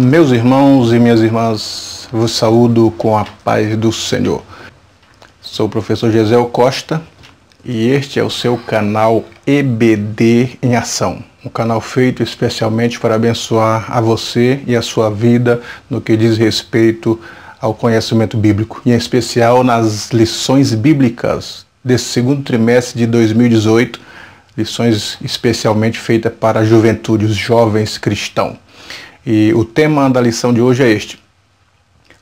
Meus irmãos e minhas irmãs, vos saúdo com a paz do Senhor. Sou o professor Gesiel Costa e este é o seu canal EBD em Ação. Um canal feito especialmente para abençoar a você e a sua vida no que diz respeito ao conhecimento bíblico, e em especial nas lições bíblicas desse segundo trimestre de 2018, lições especialmente feitas para a juventude, os jovens cristãos. E o tema da lição de hoje é este: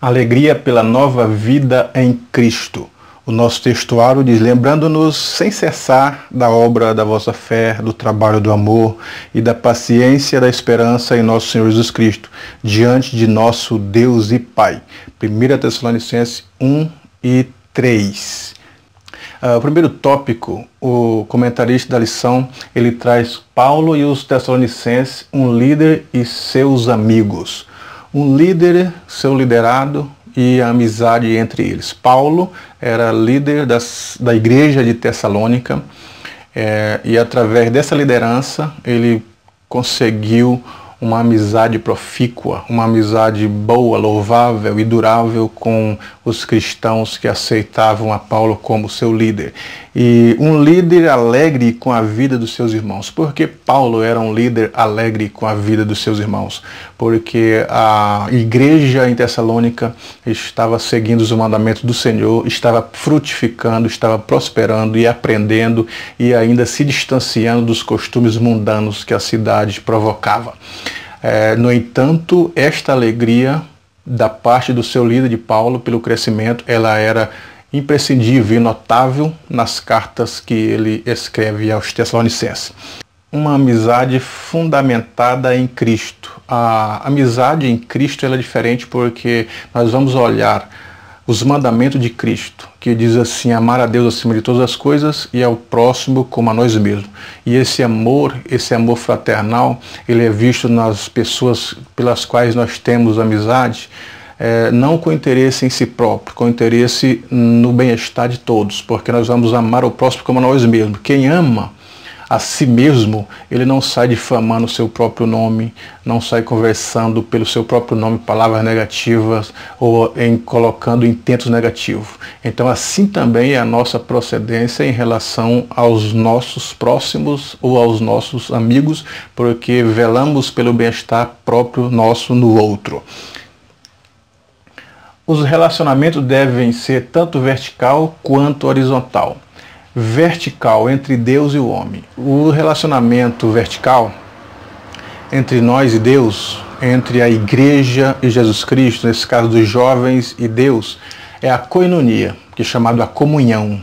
alegria pela nova vida em Cristo. O nosso textuário diz: lembrando-nos sem cessar da obra da vossa fé, do trabalho do amor e da paciência da esperança em nosso Senhor Jesus Cristo, diante de nosso Deus e Pai. 1 Tessalonicenses 1 e 3. O primeiro tópico, o comentarista da lição, ele traz Paulo e os Tessalonicenses, um líder e seus amigos. Um líder, seu liderado e a amizade entre eles. Paulo era líder da igreja de Tessalônica e através dessa liderança ele conseguiu uma amizade profícua, uma amizade boa, louvável e durável com os cristãos que aceitavam a Paulo como seu líder. E um líder alegre com a vida dos seus irmãos. Por que Paulo era um líder alegre com a vida dos seus irmãos? Porque a igreja em Tessalônica estava seguindo os mandamentos do Senhor, estava frutificando, estava prosperando e aprendendo e ainda se distanciando dos costumes mundanos que a cidade provocava. No entanto, esta alegria da parte do seu líder de Paulo pelo crescimento, ela era imprescindível e notável nas cartas que ele escreve aos Tessalonicenses. Uma amizade fundamentada em Cristo. A amizade em Cristo ela é diferente porque nós vamos olhar os mandamentos de Cristo, que diz assim: amar a Deus acima de todas as coisas e ao próximo como a nós mesmos. E esse amor fraternal, ele é visto nas pessoas pelas quais nós temos amizade, não com interesse em si próprio, com interesse no bem-estar de todos, porque nós vamos amar o próximo como a nós mesmos. Quem ama a si mesmo, ele não sai difamando o seu próprio nome, não sai conversando pelo seu próprio nome palavras negativas ou colocando intentos negativos. Então assim também é a nossa procedência em relação aos nossos próximos ou aos nossos amigos, porque velamos pelo bem-estar próprio nosso no outro. Os relacionamentos devem ser tanto vertical quanto horizontal. Vertical entre Deus e o homem. O relacionamento vertical entre nós e Deus, entre a igreja e Jesus Cristo, nesse caso dos jovens e Deus, é a koinonia, que é chamado a comunhão.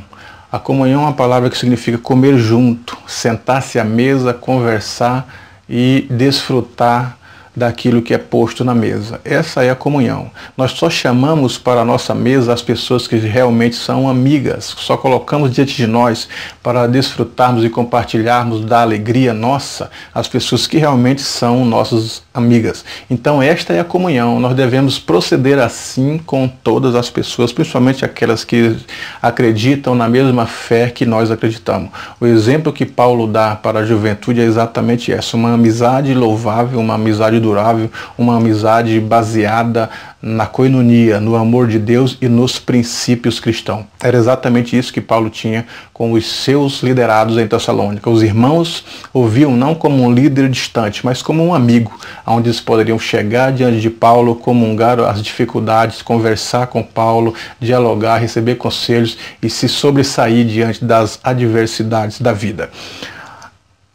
A comunhão é uma palavra que significa comer junto, sentar-se à mesa, conversar e desfrutar daquilo que é posto na mesa. Essa é a comunhão. Nós só chamamos para a nossa mesa as pessoas que realmente são amigas, só colocamos diante de nós para desfrutarmos e compartilharmos da alegria nossa as pessoas que realmente são nossas amigas. Então esta é a comunhão. Nós devemos proceder assim com todas as pessoas, principalmente aquelas que acreditam na mesma fé que nós acreditamos. O exemplo que Paulo dá para a juventude é exatamente essa: uma amizade louvável, uma amizade durável, uma amizade baseada na koinonia, no amor de Deus e nos princípios cristãos. Era exatamente isso que Paulo tinha com os seus liderados em Tessalônica. Os irmãos ouviam não como um líder distante, mas como um amigo, onde eles poderiam chegar diante de Paulo, comungar as dificuldades, conversar com Paulo, dialogar, receber conselhos e se sobressair diante das adversidades da vida.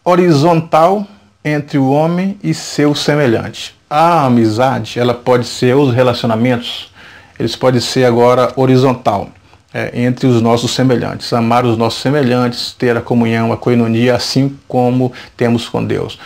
Horizontal entre o homem e seu semelhante. A amizade, ela pode ser, os relacionamentos, eles podem ser agora horizontal, entre os nossos semelhantes. Amar os nossos semelhantes, ter a comunhão, a koinonia, assim como temos com Deus.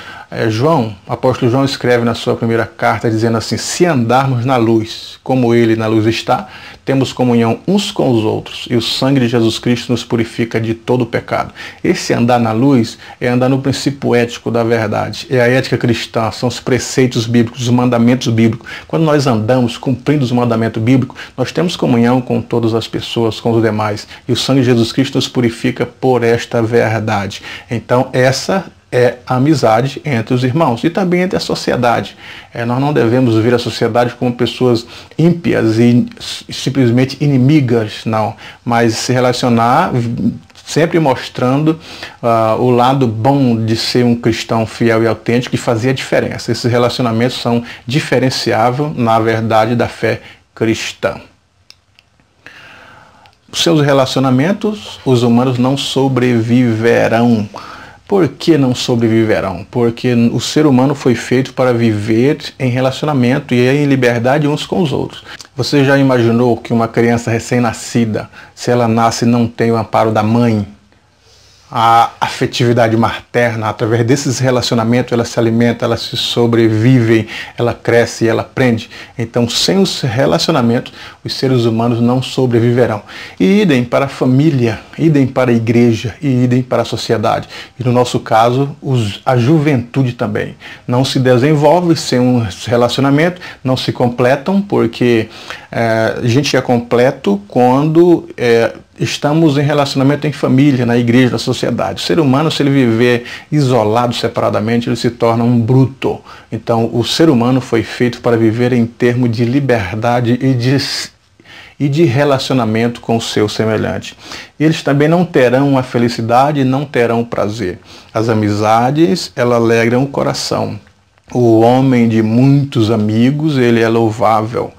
O apóstolo João escreve na sua primeira carta dizendo assim: se andarmos na luz, como ele na luz está, temos comunhão uns com os outros, e o sangue de Jesus Cristo nos purifica de todo o pecado. Esse andar na luz é andar no princípio ético da verdade, é a ética cristã, são os preceitos bíblicos, os mandamentos bíblicos. Quando nós andamos cumprindo os mandamentos bíblicos, nós temos comunhão com todas as pessoas, com os demais, e o sangue de Jesus Cristo nos purifica por esta verdade. Então essa é a amizade entre os irmãos e também entre a sociedade. Nós não devemos ver a sociedade como pessoas ímpias e simplesmente inimigas, não, mas se relacionar sempre mostrando o lado bom de ser um cristão fiel e autêntico, que fazia diferença. Esses relacionamentos são diferenciáveis, na verdade, da fé cristã. Os seus relacionamentos, os humanos não sobreviverão. Por que não sobreviverão? Porque o ser humano foi feito para viver em relacionamento e em liberdade uns com os outros. Você já imaginou que uma criança recém-nascida, se ela nasce e não tem o amparo da mãe, a afetividade materna, através desses relacionamentos ela se alimenta, ela se sobrevive, ela cresce, ela aprende. Então, sem os relacionamentos, os seres humanos não sobreviverão. E idem para a família, idem para a igreja e idem para a sociedade. E no nosso caso, a juventude também. Não se desenvolve sem um relacionamento, não se completam, porque a gente é completo quando estamos em relacionamento em família, na igreja, na sociedade. O ser humano, se ele viver isolado, separadamente, ele se torna um bruto. Então, o ser humano foi feito para viver em termos de liberdade e de relacionamento com o seu semelhante. Eles também não terão a felicidade e não terão o prazer. As amizades, elas alegram o coração. O homem de muitos amigos, ele é louvável.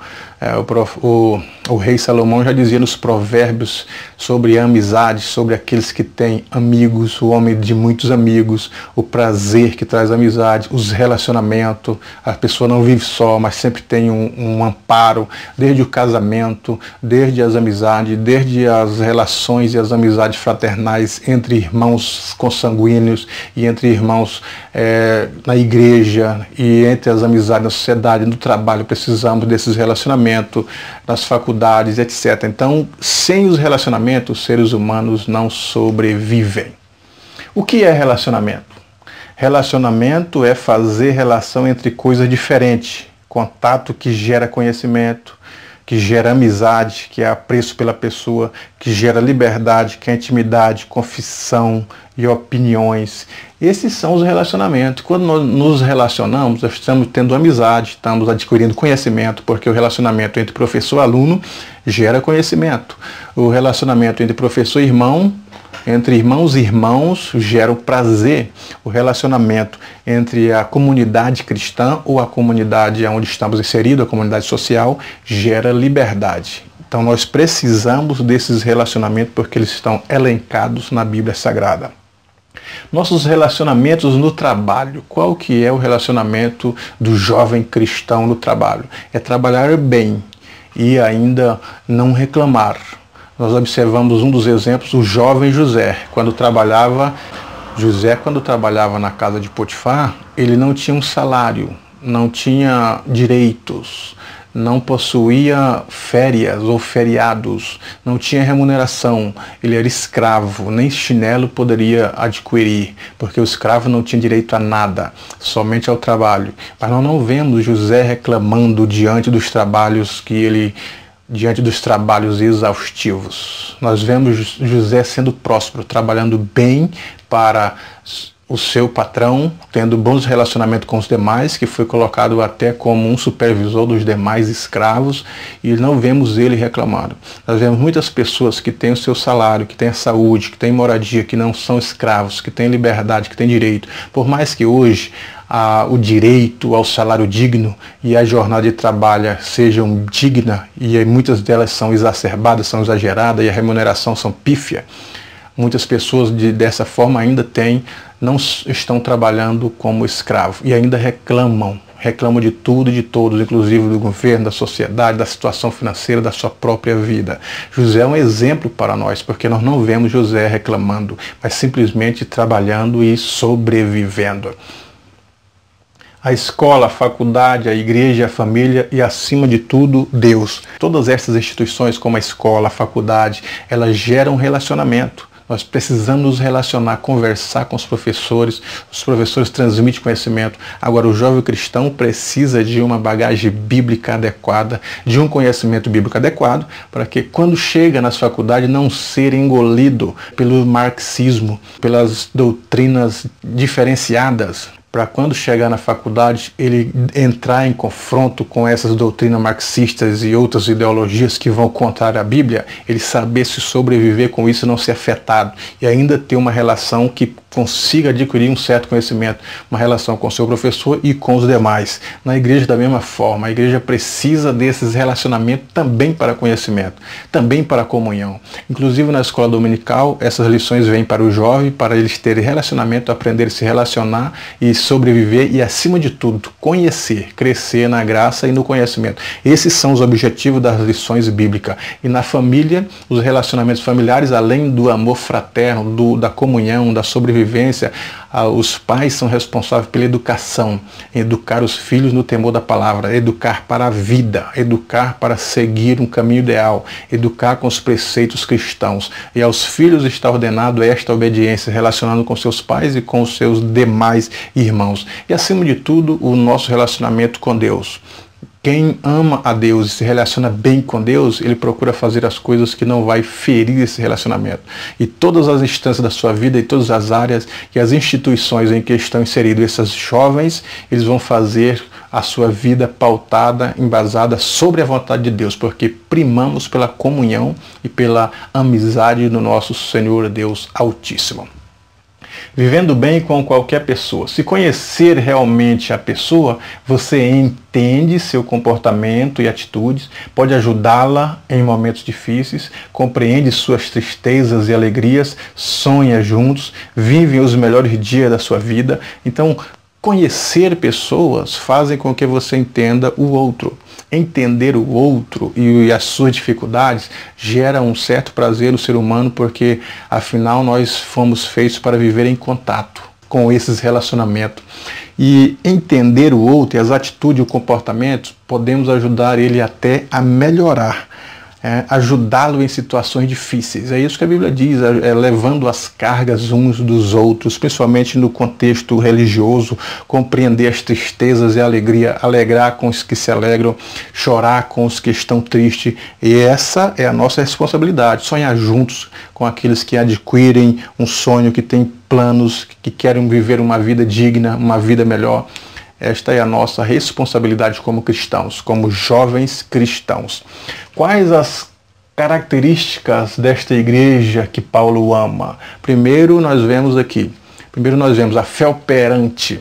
O rei Salomão já dizia nos provérbios sobre a amizade, sobre aqueles que têm amigos, o homem de muitos amigos, o prazer que traz a amizade, os relacionamentos. A pessoa não vive só, mas sempre tem um amparo, desde o casamento, desde as amizades, desde as relações e as amizades fraternais entre irmãos consanguíneos e entre irmãos na igreja e entre as amizades na sociedade, no trabalho. Precisamos desses relacionamentos, nas faculdades, etc. Então, sem os relacionamentos, os seres humanos não sobrevivem. O que é relacionamento? Relacionamento é fazer relação entre coisas diferentes. Contato que gera conhecimento, que gera amizade, que é apreço pela pessoa, que gera liberdade, que é intimidade, confissão e opiniões. Esses são os relacionamentos. Quando nós nos relacionamos, nós estamos tendo amizade, estamos adquirindo conhecimento, porque o relacionamento entre professor e aluno gera conhecimento. O relacionamento entre professor e irmão, entre irmãos e irmãos, gera o prazer. O relacionamento entre a comunidade cristã ou a comunidade onde estamos inseridos, a comunidade social, gera liberdade. Então nós precisamos desses relacionamentos porque eles estão elencados na Bíblia Sagrada. Nossos relacionamentos no trabalho. Qual que é o relacionamento do jovem cristão no trabalho? É trabalhar bem e ainda não reclamar. Nós observamos um dos exemplos, o jovem José. Quando trabalhava na casa de Potifar, ele não tinha um salário, não tinha direitos, não possuía férias ou feriados, não tinha remuneração, ele era escravo, nem chinelo poderia adquirir, porque o escravo não tinha direito a nada, somente ao trabalho. Mas nós não vemos José reclamando diante dos trabalhos exaustivos. Nós vemos José sendo próspero, trabalhando bem para o seu patrão, tendo bons relacionamentos com os demais, que foi colocado até como um supervisor dos demais escravos, e não vemos ele reclamando. Nós vemos muitas pessoas que têm o seu salário, que têm a saúde, que têm moradia, que não são escravos, que têm liberdade, que têm direito. Por mais que hoje o direito ao salário digno e a jornada de trabalho sejam dignas, e muitas delas são exacerbadas, são exageradas, e a remuneração são pífia, muitas pessoas dessa forma ainda não estão trabalhando como escravo e ainda reclamam de tudo e de todos, inclusive do governo, da sociedade, da situação financeira, da sua própria vida. José é um exemplo para nós, porque nós não vemos José reclamando, mas simplesmente trabalhando e sobrevivendo. A escola, a faculdade, a igreja, a família e, acima de tudo, Deus. Todas essas instituições, como a escola, a faculdade, elas geram relacionamento. Nós precisamos nos relacionar, conversar com os professores transmitem conhecimento. Agora, o jovem cristão precisa de uma bagagem bíblica adequada, de um conhecimento bíblico adequado, para que quando chega nas faculdades não ser engolido pelo marxismo, pelas doutrinas diferenciadas, para quando chegar na faculdade ele entrar em confronto com essas doutrinas marxistas e outras ideologias que vão contra a Bíblia, ele saber se sobreviver com isso e não ser afetado, e ainda ter uma relação que consiga adquirir um certo conhecimento, uma relação com o seu professor e com os demais. Na igreja da mesma forma, a igreja precisa desses relacionamentos também para conhecimento, também para comunhão. Inclusive na escola dominical, essas lições vêm para o jovem, para eles terem relacionamento, aprender a se relacionar e sobreviver e, acima de tudo, conhecer, crescer na graça e no conhecimento. Esses são os objetivos das lições bíblicas. E na família, os relacionamentos familiares, além do amor fraterno, da comunhão, da sobrevivência, os pais são responsáveis pela educação, educar os filhos no temor da palavra, educar para a vida, educar para seguir um caminho ideal, educar com os preceitos cristãos. E aos filhos está ordenado esta obediência, relacionando com seus pais e com os seus demais irmãos. E acima de tudo, o nosso relacionamento com Deus. Quem ama a Deus e se relaciona bem com Deus, ele procura fazer as coisas que não vai ferir esse relacionamento. E todas as instâncias da sua vida e todas as áreas e as instituições em que estão inseridos esses jovens, eles vão fazer a sua vida pautada, embasada sobre a vontade de Deus, porque primamos pela comunhão e pela amizade do nosso Senhor Deus Altíssimo. Vivendo bem com qualquer pessoa. Se conhecer realmente a pessoa, você entende seu comportamento e atitudes, pode ajudá-la em momentos difíceis, compreende suas tristezas e alegrias, sonha juntos, vive os melhores dias da sua vida. Então, conhecer pessoas fazem com que você entenda o outro. Entender o outro e as suas dificuldades gera um certo prazer no ser humano, porque afinal nós fomos feitos para viver em contato com esses relacionamentos. E entender o outro e as atitudes e o comportamento, podemos ajudar ele até a melhorar. Ajudá-lo em situações difíceis. É isso que a Bíblia diz, levando as cargas uns dos outros, principalmente no contexto religioso, compreender as tristezas e a alegria, alegrar com os que se alegram, chorar com os que estão tristes. E essa é a nossa responsabilidade, sonhar juntos com aqueles que adquirem um sonho, que têm planos, que querem viver uma vida digna, uma vida melhor. Esta é a nossa responsabilidade como cristãos, como jovens cristãos. Quais as características desta igreja que Paulo ama? Primeiro nós vemos a fé operante.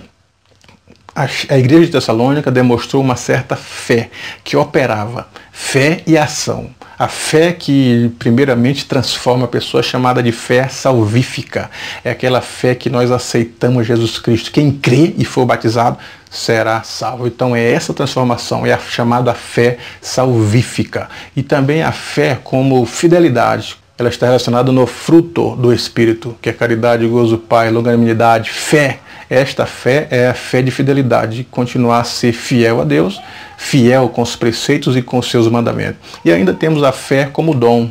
A igreja de Tessalônica demonstrou uma certa fé que operava, fé e ação. A fé que primeiramente transforma a pessoa, chamada de fé salvífica. É aquela fé que nós aceitamos Jesus Cristo. Quem crê e for batizado será salvo. Então é essa transformação, é a chamada fé salvífica. E também a fé como fidelidade. Ela está relacionada no fruto do Espírito, que é caridade, gozo, paz, longanimidade, fé. Esta fé é a fé de fidelidade, de continuar a ser fiel a Deus, fiel com os preceitos e com os seus mandamentos. E ainda temos a fé como dom.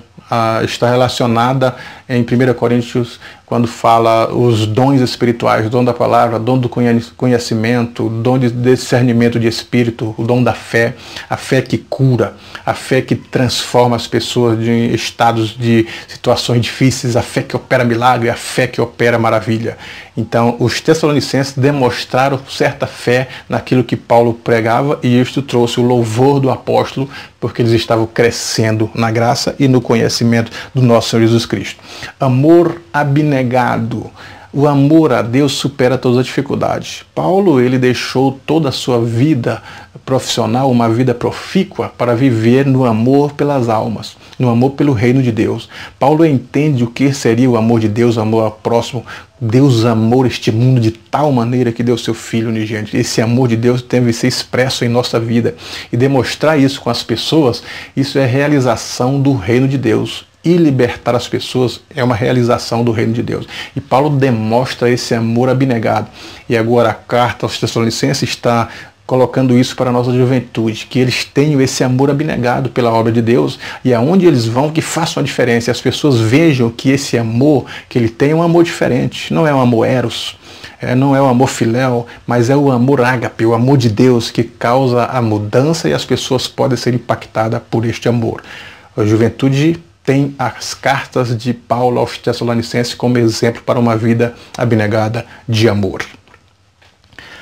Está relacionada em 1 Coríntios, quando fala os dons espirituais, o dom da palavra, o dom do conhecimento, o dom de discernimento de espírito, o dom da fé, a fé que cura, a fé que transforma as pessoas de estados de situações difíceis, a fé que opera milagre, a fé que opera maravilha. Então, os tessalonicenses demonstraram certa fé naquilo que Paulo pregava, e isto trouxe o louvor do apóstolo, porque eles estavam crescendo na graça e no conhecimento do nosso Senhor Jesus Cristo. Amor abnegado. O amor a Deus supera todas as dificuldades. Paulo, ele deixou toda a sua vida profissional, uma vida profícua, para viver no amor pelas almas, no amor pelo reino de Deus. Paulo entende o que seria o amor de Deus, o amor ao próximo. Deus amou este mundo de tal maneira que deu seu Filho unigênito. Esse amor de Deus deve ser expresso em nossa vida. E demonstrar isso com as pessoas, isso é realização do reino de Deus. E libertar as pessoas é uma realização do reino de Deus. E Paulo demonstra esse amor abnegado. E agora a carta aos Tessalonicenses está colocando isso para a nossa juventude, que eles tenham esse amor abnegado pela obra de Deus, e aonde eles vão, que façam a diferença, e as pessoas vejam que esse amor que ele tem é um amor diferente, não é um amor eros, não é o amor filéu, mas é o amor ágape, o amor de Deus que causa a mudança, e as pessoas podem ser impactadas por este amor. A juventude tem as cartas de Paulo aos Tessalonicenses como exemplo para uma vida abnegada de amor.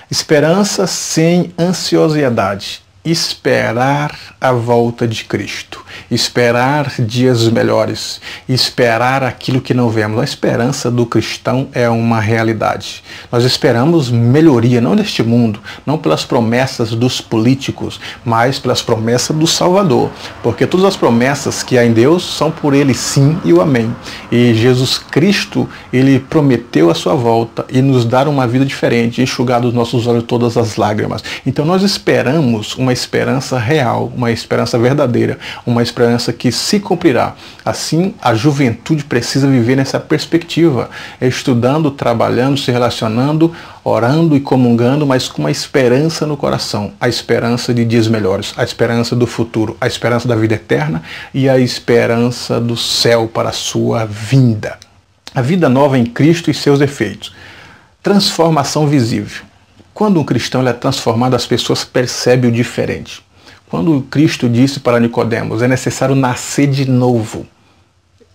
Esperança sem ansiedade. Esperar a volta de Cristo. Esperar dias melhores. Esperar aquilo que não vemos. A esperança do cristão é uma realidade. Nós esperamos melhoria, não neste mundo, não pelas promessas dos políticos, mas pelas promessas do Salvador. Porque todas as promessas que há em Deus são por Ele sim e o amém. E Jesus Cristo, Ele prometeu a sua volta e nos dar uma vida diferente, enxugar dos nossos olhos todas as lágrimas. Então nós esperamos uma esperança real, uma esperança verdadeira, uma esperança que se cumprirá. Assim, a juventude precisa viver nessa perspectiva, estudando, trabalhando, se relacionando, orando e comungando, mas com uma esperança no coração, a esperança de dias melhores, a esperança do futuro, a esperança da vida eterna e a esperança do céu para a sua vinda. A vida nova em Cristo e seus efeitos. Transformação visível. Quando um cristão é transformado, as pessoas percebem o diferente. Quando Cristo disse para Nicodemos, é necessário nascer de novo.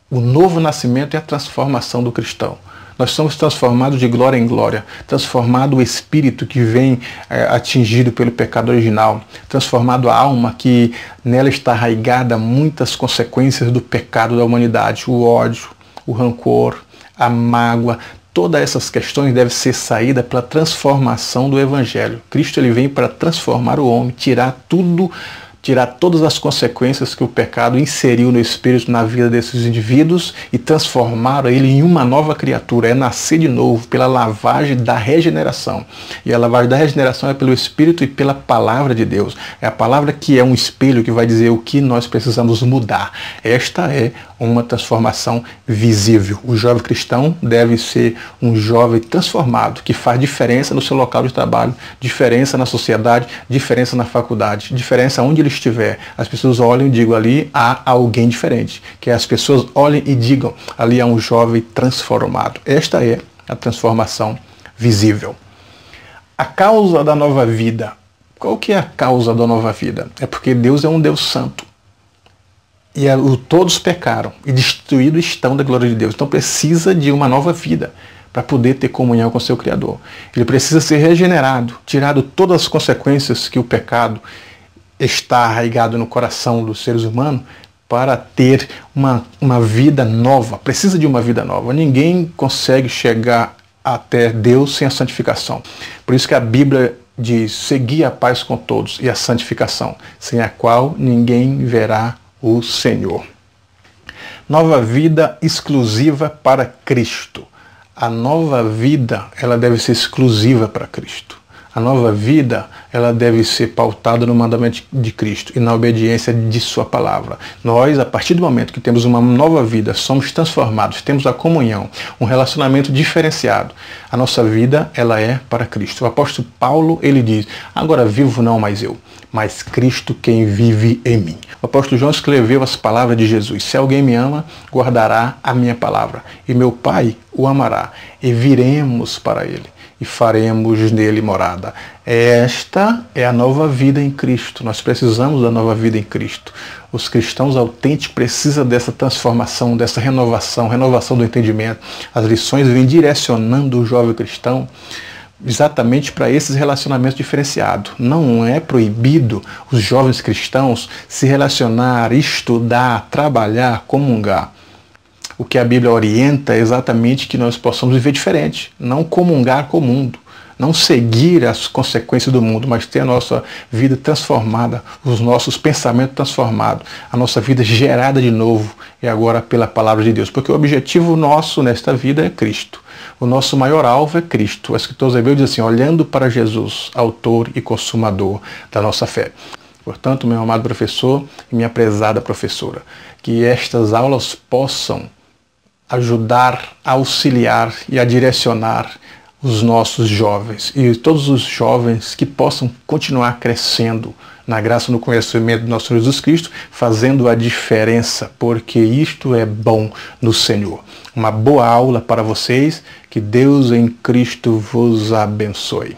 O novo nascimento é a transformação do cristão. Nós somos transformados de glória em glória, transformado o espírito que vem atingido pelo pecado original, transformado a alma que nela está arraigada muitas consequências do pecado da humanidade, o ódio, o rancor, a mágoa. Todas essas questões devem ser saídas pela transformação do Evangelho. Cristo ele vem para transformar o homem, tirar todas as consequências que o pecado inseriu no espírito, na vida desses indivíduos e transformar ele em uma nova criatura. É nascer de novo pela lavagem da regeneração. E a lavagem da regeneração é pelo Espírito e pela palavra de Deus. É a palavra que é um espelho que vai dizer o que nós precisamos mudar. Esta é uma transformação visível. O jovem cristão deve ser um jovem transformado, que faz diferença no seu local de trabalho, diferença na sociedade, diferença na faculdade, diferença onde ele estiver. As pessoas olham e digam, ali há alguém diferente. Que as pessoas olhem e digam, ali há um jovem transformado. Esta é a transformação visível. A causa da nova vida. Qual que é a causa da nova vida? É porque Deus é um Deus santo. E todos pecaram e destruídos estão da glória de Deus. Então precisa de uma nova vida para poder ter comunhão com o seu Criador. Ele precisa ser regenerado, tirado todas as consequências que o pecado está arraigado no coração dos seres humanos para ter uma vida nova. Precisa de uma vida nova. Ninguém consegue chegar até Deus sem a santificação. Por isso que a Bíblia diz, segui a paz com todos e a santificação, sem a qual ninguém verá o Senhor. Nova vida exclusiva para Cristo. A nova vida, ela deve ser exclusiva para Cristo. A nova vida, ela deve ser pautada no mandamento de Cristo e na obediência de sua palavra. Nós, a partir do momento que temos uma nova vida, somos transformados, temos a comunhão, um relacionamento diferenciado. A nossa vida, ela é para Cristo. O apóstolo Paulo, ele diz, agora vivo não mais eu, mas Cristo quem vive em mim. O apóstolo João escreveu as palavras de Jesus. Se alguém me ama, guardará a minha palavra. E meu Pai o amará. E viremos para ele. E faremos nele morada. Esta é a nova vida em Cristo. Nós precisamos da nova vida em Cristo. Os cristãos autênticos precisam dessa transformação, dessa renovação do entendimento. As lições vêm direcionando o jovem cristão exatamente para esses relacionamentos diferenciados. Não é proibido os jovens cristãos se relacionar, estudar, trabalhar, comungar. O que a Bíblia orienta é exatamente que nós possamos viver diferente, não comungar com o mundo, não seguir as consequências do mundo, mas ter a nossa vida transformada, os nossos pensamentos transformados, a nossa vida gerada de novo e agora pela palavra de Deus. Porque o objetivo nosso nesta vida é Cristo. O nosso maior alvo é Cristo. O escritor Hebeu diz assim, olhando para Jesus, autor e consumador da nossa fé. Portanto, meu amado professor e minha prezada professora, que estas aulas possam ajudar, a auxiliar e a direcionar os nossos jovens e todos os jovens que possam continuar crescendo na graça e no conhecimento do nosso Senhor Jesus Cristo, fazendo a diferença, porque isto é bom no Senhor. Uma boa aula para vocês, que Deus em Cristo vos abençoe.